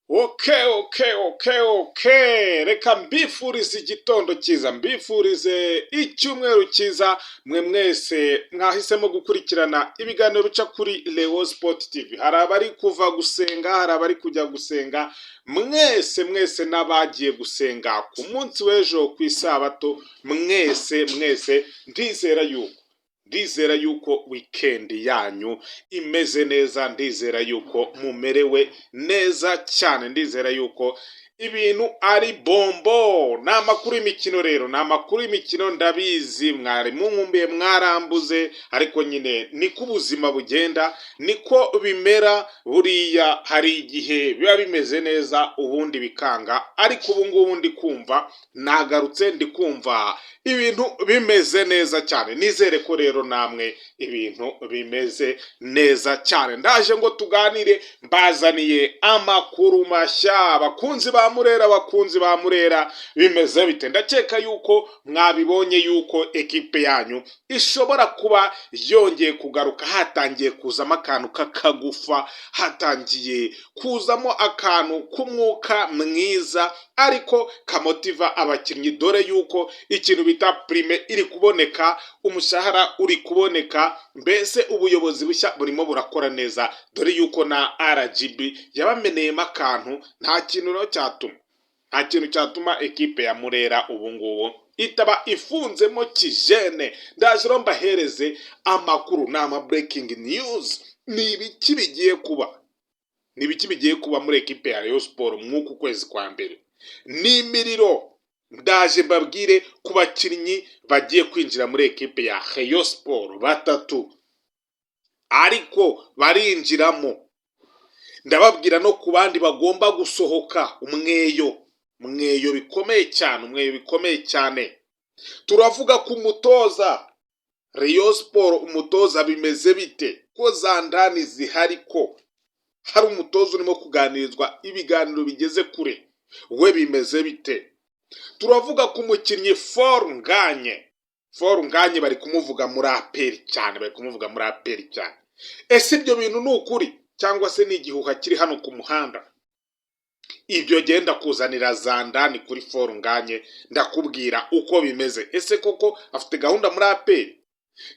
Okay. Reka mbifurize igitondo cyiza, mbifurize icyumweru cyiza, mwe mwese mwahisemo gukurikirana ibiganiro bica kuri Leo Sport TV. Hari abari kuva gusenga, hari abari kujya gusenga, mwese n'abagiye gusenga ku munsi w'ejo ku isabato, mwese ndizera yuko weekend yanyu imeze neza, ndizera yuko mumerewe neza cyane, ndizera yuko ibintu ari bombo. Ni amakuru y'imikino rero, ni amakuru y'imikino, ndabizi mwari munkumbuye mwarambuze, ariko nyine niko ubuzima bugenda, niko bimera. Buriya hari igihe biba bimeze neza ubundi bikanga, ariko ubu ngubu ndi kumva nagarutse, ndi kumva ibintu bimeze neza cyane. Nizere ko rero namwe ibintu bimeze neza cyane. Ndaje ngo tuganire, mbazaniye amakuru mashya. Abakunzi ba Murera bimeze bite? Ndakeka yuko mwabibonye yuko ekipe yanyu ishobora kuba yongeye kugaruka. Hatangiye kuzamo akantu k'akagufa, hatangiye kuzamo akantu k'umwuka mwiza, ariko kamotiva abakinnyi, dore yuko ikintu bita prime iri kuboneka, umushahara uri kuboneka, mbese ubuyobozi bushya burimo burakora neza, dore yuko na RGB yabameneyemo akantu. Nta kintu cyatuma ekipe ya Murera ubu ngubu itaba ifunzemo kijene. Ndaje rero mbahereze amakuru, ni ama breaking news. Ni ibiki bigiye kuba muri ekipe ya Rayon Sport mwuku kwezi kwa mbere. Ni imiriro. Ndaje mbabwire ku bakinnyi bagiye kwinjira muri ekipe ya Rayon Sport 3, ariko barinjiramo. Ndababwira no ku bandi bagomba gusohoka umweyo bikomeye cyane. Turavuga ku mutoza Rayon Sport. Umutoza bimeze bite? Ko zandani zihari, ko hari umutoza urimo kuganirizwa, ibiganiro bigeze kure, we bimeze bite? Turavuga ku mukinnyi For Nganye, bari kumuvuga muri APR cyane, Ese ibyo bintu ni ukuri cyangwa se ni igihuha kiri hano ku muhanda? Ibyo genda kuzanira zandani kuri For Nganye, ndakubwira uko bimeze. Ese koko afite gahunda muri APR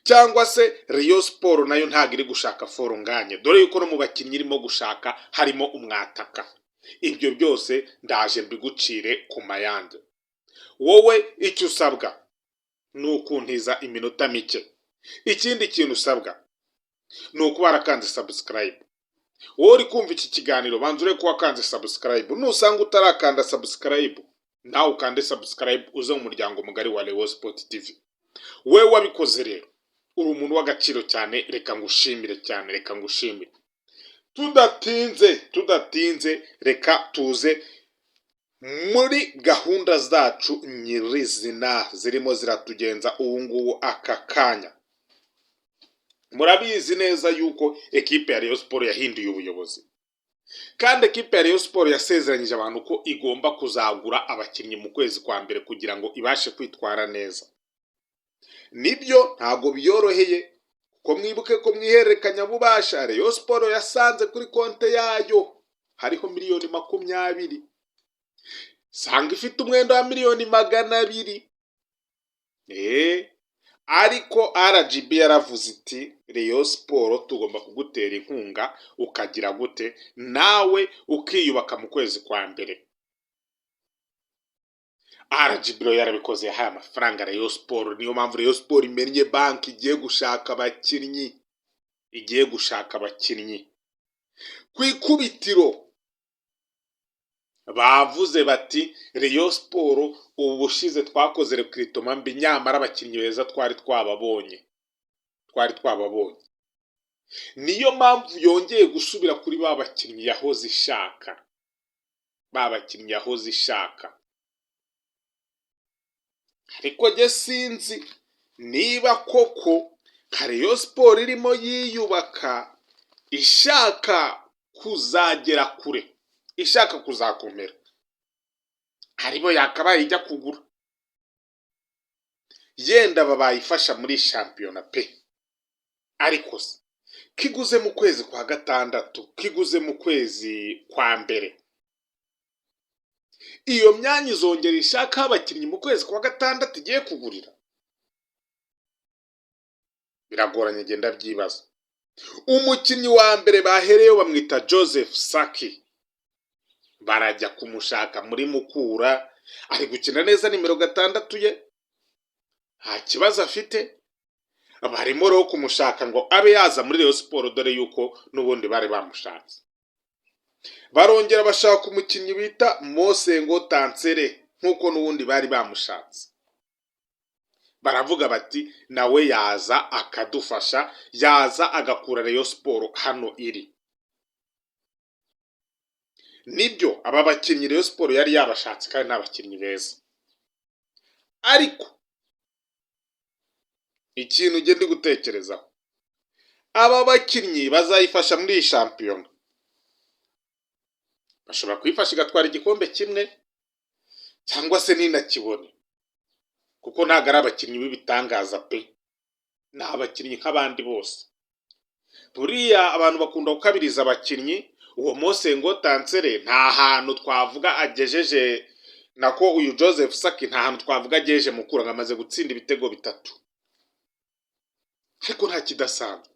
cyangwa se Rayon Sport nayo ntago iri gushaka For Nganye, dore yuko no mu bakinnyi irimo gushaka harimo umwataka? Ibyo byose ndaje mbigucire ku mayande. Wowe icyo usabwa ni ukuntiza iminota mike. Ikindi kintu usabwa ni ukuba warakanze subscribe. Wowe uri kumva iki kiganiro, banza urebe ko wakanze subscribe. Nusanga utarakanda subscribe, nawe ukande subscribe, uze mu muryango mugari wa Leo Sport TV. Wewe wabikoze rero, uri umuntu w'agaciro cyane, reka ngushimire. Tudatinze reka tuze muri gahunda zacu nyirizina zirimo ziratugenza ubu ngubu aka kanya. Murabizi neza yuko ekipe ya Rayon Sport yahinduye ubuyobozi, kandi ekipe ya Rayon Sport yasezeranyije abantu ko igomba kuzagura abakinnyi mu kwezi kwa mbere kugira ngo ibashe kwitwara neza. Nibyo ntago byoroheye, ko mwibuke ko mwihererekanya bubasha Rayon Sport yasanze kuri konte yayo hariho miliyoni 20, sanga ifite umwenda wa miliyoni 200. Ariko RGB yaravuze iti Rayon Sport tugomba kugutera inkunga, ukagira gute nawe ukiyubaka mu kwezi kwa mbere. RGB yarabikoze, yahaye amafaranga Rayon Sport. Niyo mpamvu Rayon Sport imennye banki, igiye gushaka abakinnyi. Ku ikubitiro bavuze bati Rayon Sport ubu bushize twakoze recruitment mbi, nyamara abakinnyi beza twari twababonye. Niyo mpamvu yongeye gusubira kuri ba bakinnyi yahoze ishaka. Ariko je sinzi niba koko Rayon Sport irimo yiyubaka, ishaka kuzagera kure, ishaka kuzakomera, haribo yakabaye ijya kugura. Yenda babayifasha muri shampiyona pe, ariko kiguze mu kwezi kwa gatandatu, kiguze mu kwezi kwa mbere, iyo myanya izongera ishaka abakinnyi mu kwezi kwa gatandatu igiye kugurira? Biragoranye, genda byibaza. Umukinnyi wa mbere bahereyeho bamwita Joseph Saki, barajya kumushaka muri Mukura, ari gukina neza nimero 6 ye, nta kibazo afite. Barimo rero kumushaka ngo abe yaza muri Rayon Sport, dore yuko n'ubundi bari bamushatse. Barongera bashaka umukinnyi bita Mosengo Tansere, nk'uko n'ubundi bari bamushatse. Baravuga bati nawe yaza akadufasha, yaza agakura Rayon Sport hano iri. Nibyo aba bakinnyi Rayon Sport yari yabashatse kandi n'abakinnyi beza, ariko ikintu ugenda gutekerezaho, aba bakinnyi bazayifasha muri iyi shampiyona. Bashobora kwifasha igatwara igikombe kimwe cyangwa se ninakibone, kuko ntabwo ari abakinnyi b'ibitangaza pe, ni abakinnyi nk'abandi bose. Buriya abantu bakunda gukabiriza abakinnyi. Uwo Mosengo Tansere nta hantu twavuga agejeje, nako uyu Joseph Saki nta hantu twavuga agejeje Mukura, ngo amaze gutsinda ibitego 3, ariko nta kidasanzwe.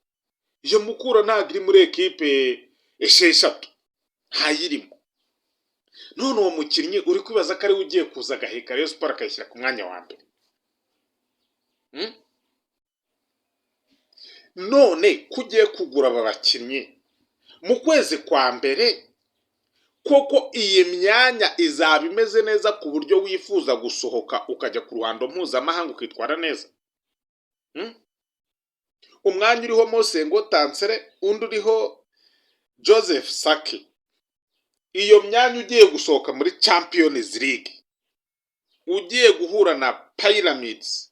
Iyo Mukura ntabwo iri muri ekipe 6, ntayirimo. None uwo mukinnyi uri kwibaza ko ari ugiye kuza agaheka Rayon Sport akayishyira ku mwanya wa mbere. None kugiye kugura aba bakinnyi mu kwezi kwa mbere, koko iyi myanya izaba imeze neza ku buryo wifuza gusohoka ukajya ku ruhando mpuzamahanga ukitwara neza? Umwanya uriho Mosengo Tansere, undi uriho Joseph Saki, iyo myanya ugiye gusohoka muri Champions League, ugiye guhura na Pyramids,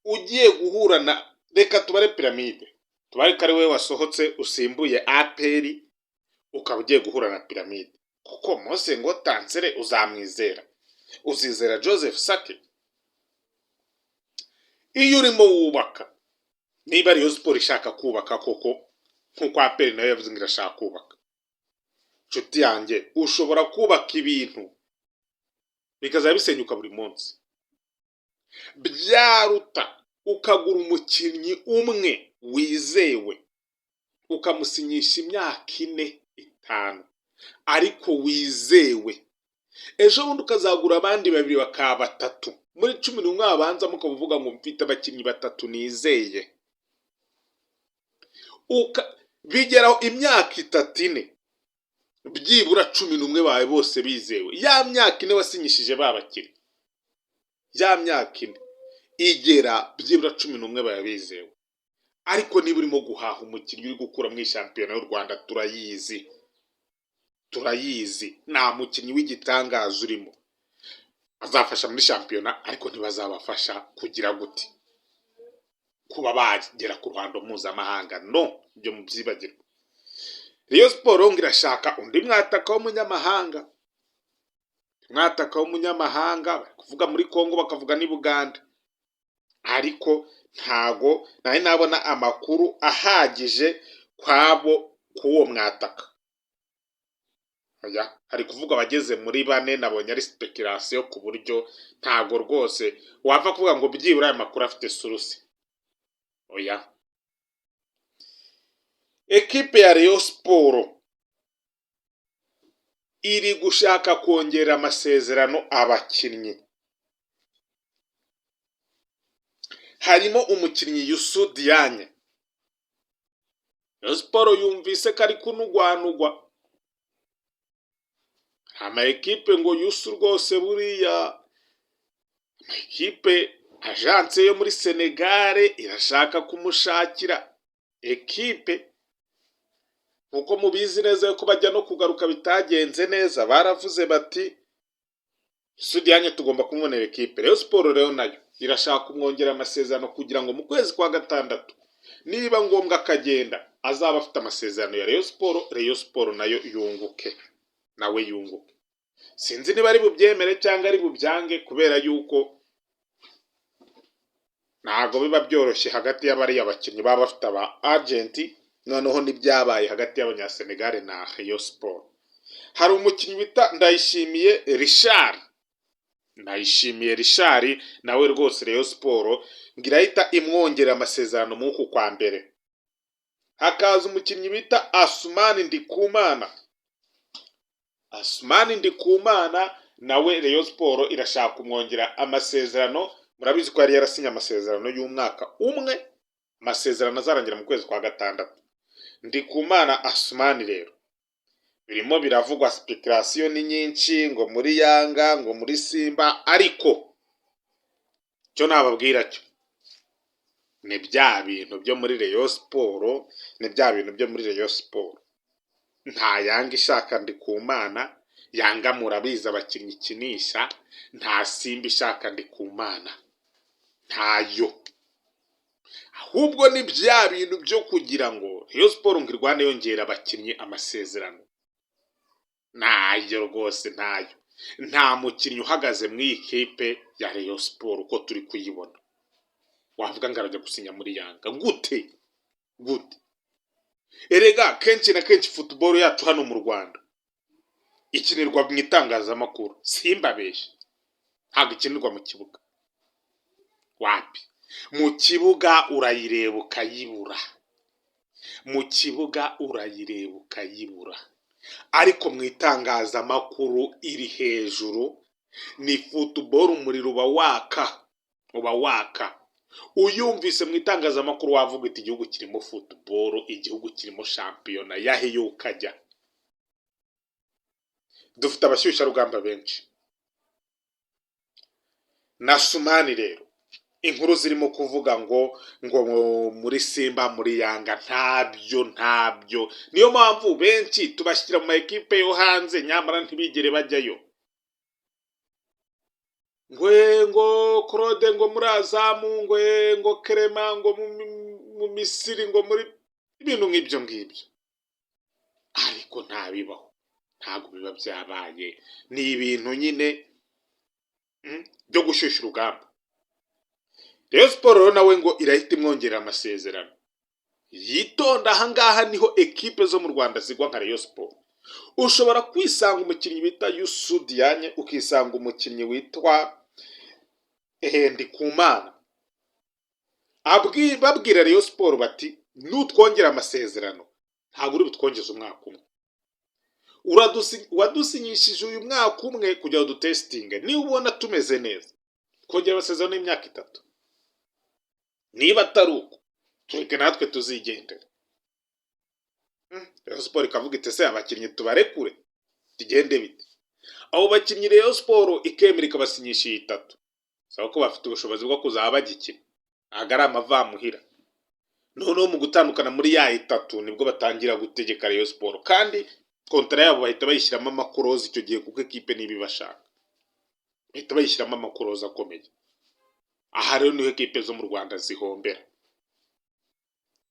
ugiye guhura na, reka tubare Pyramide, tubare ko ari we wasohotse usimbuye APR, ukaba ugiye guhura na Pyramide. Kuko Mosengo Tansere uzamwizera? Uzizera Joseph Saki? Iyo urimo wubaka, niba Rayon Sport ishaka kubaka koko nkuko APR nayo yavuze ngo irashaka kubaka, nshuti yanjye, ushobora kubaka ibintu bikazaba bisenyuka buri munsi. Byaruta ukagura umukinnyi umwe wizewe, ukamusinyisha imyaka 4, 5, ariko wizewe. Ejo bundi ukazagura abandi 2 bakaba 3, muri 11 abanza mukavuga ngo mfite abakinnyi 3 nizeye. Bigeraho imyaka 3, 4, byibura 11 bawe bose bizewe. Ya myaka 4 wasinyishije babakinnyi, ya myaka 4 igera byibura 11 bawe bizewe. Ariko niba urimo guhaha umukinnyi uri gukura muri shampiyona y'u Rwanda, turayizi nta mukinnyi w'igitangaza urimo. Azafasha muri shampiyona, ariko ntibazabafasha kugira gute, kuba bagera ku ruhando mpuzamahanga. No, ibyo mubyibagirwa. Rayon Sport ngirashaka undi mwataka w'umunyamahanga, bari kuvuga muri Kongo, bakavuga ni Buganda, ariko ntago nari nabona amakuru ahagije kuwo mwataka. Hari kuvuga abageze muri 4, nabonye ari speculation, ku buryo ntago rwose wapfa kuvuga ngo byibura aya makuru afite source. Oya, ekipe ya Rayon Sport iri gushaka kongera amasezerano abakinnyi. Harimo umukinnyi Youssou Diagne. Rayon Sport yumvise ko ari kunugwanugwa. Ama ekipe ngo Youssou rwose buriya, ekipe agence yo muri Senegal irashaka kumushakira ekipe. Uko mubizi neza yuko bajya no kugaruka bitagenze neza, baravuze bati Youssou Diagne tugomba kumubonera ekipe. Rayon Sport rero nayo irashaka kumwongera amasezerano kugira ngo mu kwezi kwa 6 niba ngombwa akagenda, azaba afite amasezerano ya Rayon Sport nayo yunguke, nawe yunguke. Sinzi niba ari bubyemere cyangwa ari bubyange, kubera yuko ntago biba byoroshye hagati y'abari abakinnyi baba bafite aba agenti, noneho n'ibyabaye hagati y'abanyasenegal na Rayon Sport. hari umukinnyi bita Ndayishimiye Richard nawe rwose Rayon Sport ngirahita imwongera amasezerano mu uku kwa mbere. Hakaza umukinnyi bita Asumani Ndikumana nawe Rayon Sport irashaka kumwongera amasezerano. Murabizi ko yari yarasinye amasezerano y'umwaka umwe, amasezerano azarangira mu kwezi kwa gatandatu. Ndikumana Asumani rero birimo biravugwa, speculation ni nyinshi, ngo muri Yanga, ngo muri Simba, ariko cyo nababwira cyo ni bya bintu byo muri Rayon Sport, nta Yanga ishaka Ndikumana. Yanga murabizi abakinnyi ikinisha, nta Simba ishaka Ndikumana, ntayo. Ahubwo ni bya bintu byo kugira ngo Rayon Sport ngo irwane yongera abakinnyi amasezerano. Ntayo rwose, ntayo. Nta mukinnyi uhagaze mu ikipe ya Rayon Sport uko turi kuyibona wavuga ngo arajya gusinya muri Yanga. Gute? Erega kenshi na kenshi football yacu hano mu Rwanda ikinirwa mu itangazamakuru, simbabeshe, ntabwo ikinirwa mu kibuga. Wapi? Mu kibuga urayireba ukayibura, ariko mu itangazamakuru iri hejuru. Ni football, umuriro uba waka. Uyumvise mu itangazamakuru wavuga iti igihugu kirimo football, igihugu kirimo shampiyona, yahe ukajya. Dufite abashyushya rugamba benshi. Na Sumani rero inkuru zirimo kuvuga ngo muri Simba, muri Yanga, ntabyo. Niyo mpamvu benshi tubashyira mu ekipe yo hanze nyamara ntibigere bajyayo. Ngo Claude ngo muri Azamu, ngo Clement ngo mu Misiri, ngo muri ibintu nk'ibyo, ariko ntabibaho, ntabwo biba byabaye. Ni ibintu nyine byo gushyushya urugamba. Rayon Sport nawe ngo irahita imwongerera amasezerano. Yitonda, ahangaha niho ekipe zo mu Rwanda zigwa nka Rayon Sport. Ushobora kwisanga umukinnyi bita Youssou Diagne, ukisanga umukinnyi witwa Ndikumana. Babwira Rayon Sport bati nutwongera amasezerano ntabwo uri butwongeze umwaka umwe. Wadusinyishije uyu mwaka umwe kugira ngo dutestinge, niba ubona tumeze neza twongera amasezerano y'imyaka 3. Niba atari uko tureke natwe tuzigendera. Rayon Sport ikavuga iti se abakinnyi tubarekure tugende bite? Abo bakinnyi Rayon Sport ikemera ikabasinyisha 3, saba ko bafite ubushobozi bwo kuzaba bagikina, agara amavamuhira. Noneho mu gutandukana muri ya 3 nibwo batangira gutegeka Rayon Sport, kandi kontra yabo bahita bayishyiramo amakorozi icyo gihe, kuko ekipe nibibashaka bahita bayishyiramo amakorozi akomeye. Aha rero niho ekipe zo mu Rwanda zihombera.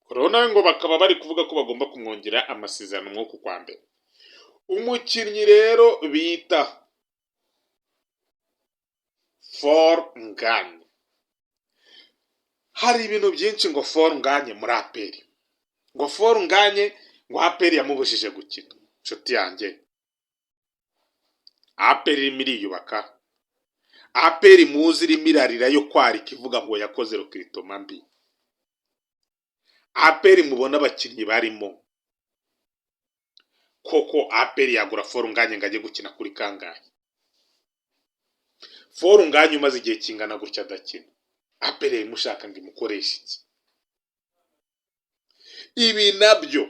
Corona ngo bakaba bari kuvuga ko bagomba kumwongera amasezerano mw'uku kwa mbere. Umukinnyi rero bita Fornganye, hari ibintu byinshi ngo Fornganye muri APR, ngo Fornganye ngo APR yamubujije gukina. Nshuti yanjye, APR irimo iriyubaka, APR muzi irimo irarira yo kwarika ivuga ngo yakoze rokritoma mbi. APR mubona abakinnyi barimo, koko APR yagura Fornganye ngo ajye gukina kuri kangahe? Fornganye umaze igihe kingana gutya adakina, APR imushaka ngo imukoreshe iki? Ibi nabyo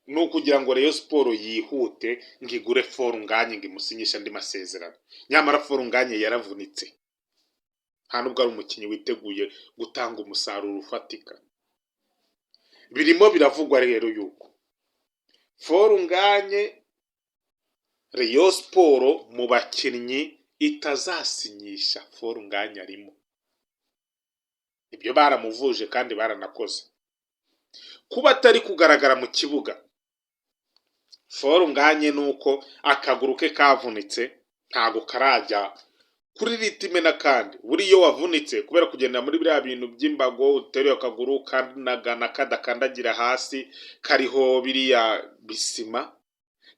ni ukugira ngo Rayon Sport yihute ngo igure Fornganye ngo imusinyishe andi masezerano. Nyamara Fornganye yaravunitse, nta nubwo ari umukinnyi witeguye gutanga umusaruro ufatika. Birimo biravugwa rero yuko Fornganye Rayon Sport mu bakinnyi itazasinyisha Fornganye arimo. Ibyo baramuvuje kandi baranakoze. Kuba atari kugaragara mu kibuga Fornganye nuko akaguru ke kavunitse, ntago karajya kuri ritime n'akandi. Buriyo wavunitse kubera kugenda muri biriya bintu by'imbago, uteruye akaguru kanagana kadakandagira hasi kariho biriya bisima,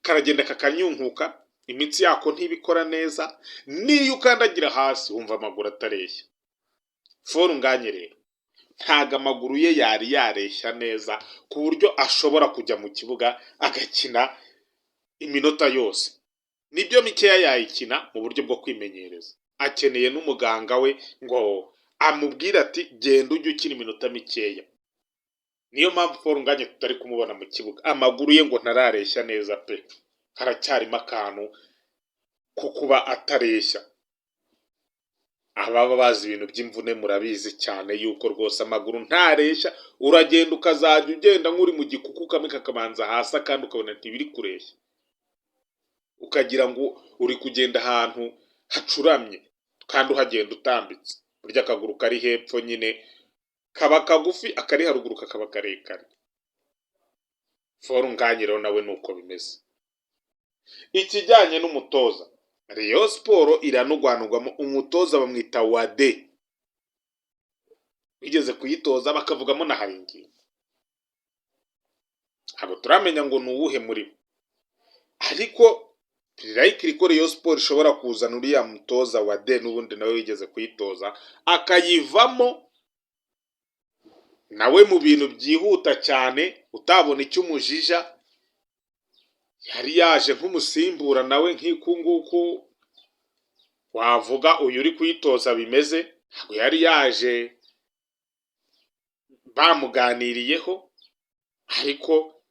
karagenda kakanyunkuka, imitsi yako ntibikora neza, niyo ukandagira hasi wumva amaguru atareshya. Foro nganye rero ntago amaguru ye yari yareshya neza ku buryo ashobora kujya mu kibuga agakina iminota yose. Nibyo mikeya yayikina mu buryo bwo kwimenyereza, akeneye n'umuganga we ngo amubwire ati genda ujye ukina iminota mikeya. Niyo mpamvu Foro nganye tutari kumubona mu kibuga, amaguru ye ngo ntarareshya neza pe, haracyarimo akantu ko kuba atareshya. Ababa bazi ibintu by'imvune murabizi cyane yuko rwose amaguru ntareshya, uragenda ukazajya ugenda nk'uri mu gikuku kamwe kakabanza hasi kandi ukabona ntibiri kureshya, ukagira ngo uri kugenda ahantu hacuramye kandi uhagenda utambitse. Burya akaguru kari hepfo nyine kaba kagufi, akari haruguru kakaba karekare. Foro nganye rero nawe nuko bimeze. Ikijyanye n'umutoza, Rayon Sport iranugwanugwamo umutoza bamwita Wade, bigeze kuyitoza bakavugamo na Haringi, ntabwo turamenya ngo nuwuhe muri bo, ariko likely ko Rayon Sport ishobora kuzana uriya mutoza Wade n'ubundi nawe wigeze kuyitoza akayivamo nawe mu bintu byihuta cyane, utabona icyo umujija. Yari yaje nk'umusimbura nawe nk'ikunguku wavuga uyu uri kuyitoza bimeze, ntabwo yari yaje bamuganiriyeho, ariko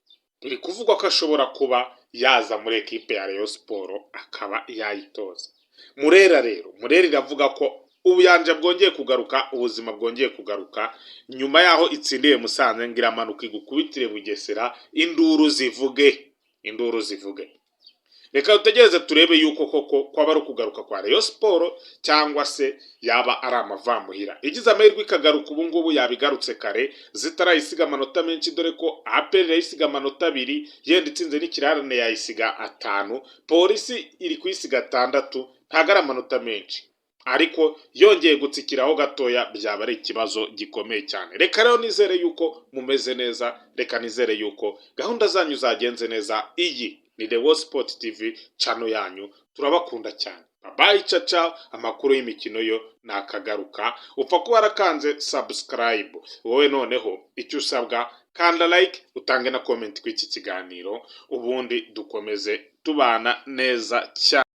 biri kuvugwa ko ashobora kuba yaza muri ekipe ya Rayon Sport akaba yayitoza. Murera rero, Murera iravuga ko ubuyanja bwongeye kugaruka, ubuzima bwongeye kugaruka nyuma yaho itsindiye Musanze, ngira amanuka igukubitire Bugesera, induru zivuge. Reka utegereze turebe yuko koko kwaba ari ukugaruka kwa Rayon Sport cyangwa se yaba ari amavamuhira. Igize amahirwe ikagaruka ubu ngubu yabigarutse kare, zitarayisiga amanota menshi, dore ko APR yayisiga amanota 2, yenda itsinze n'ikirarane yayisiga 5, Polisi iri kuyisiga 6, ntago ari amanota menshi, ariko yongeye gutsikiraho gatoya byaba ari ikibazo gikomeye cyane. Reka rero nizere yuko mumeze neza, reka nizere yuko gahunda zanyu zagenze neza. Iyi ni Rayon Sport TV channel yanyu, turabakunda cyane. Bye ciao ciao. Amakuru y'imikino yo nakagaruka, upfa kuba warakanze subscribe. Wowe noneho icyo usabwa kanda like, utange na comment kw'iki kiganiro, ubundi dukomeze tubana neza cyane.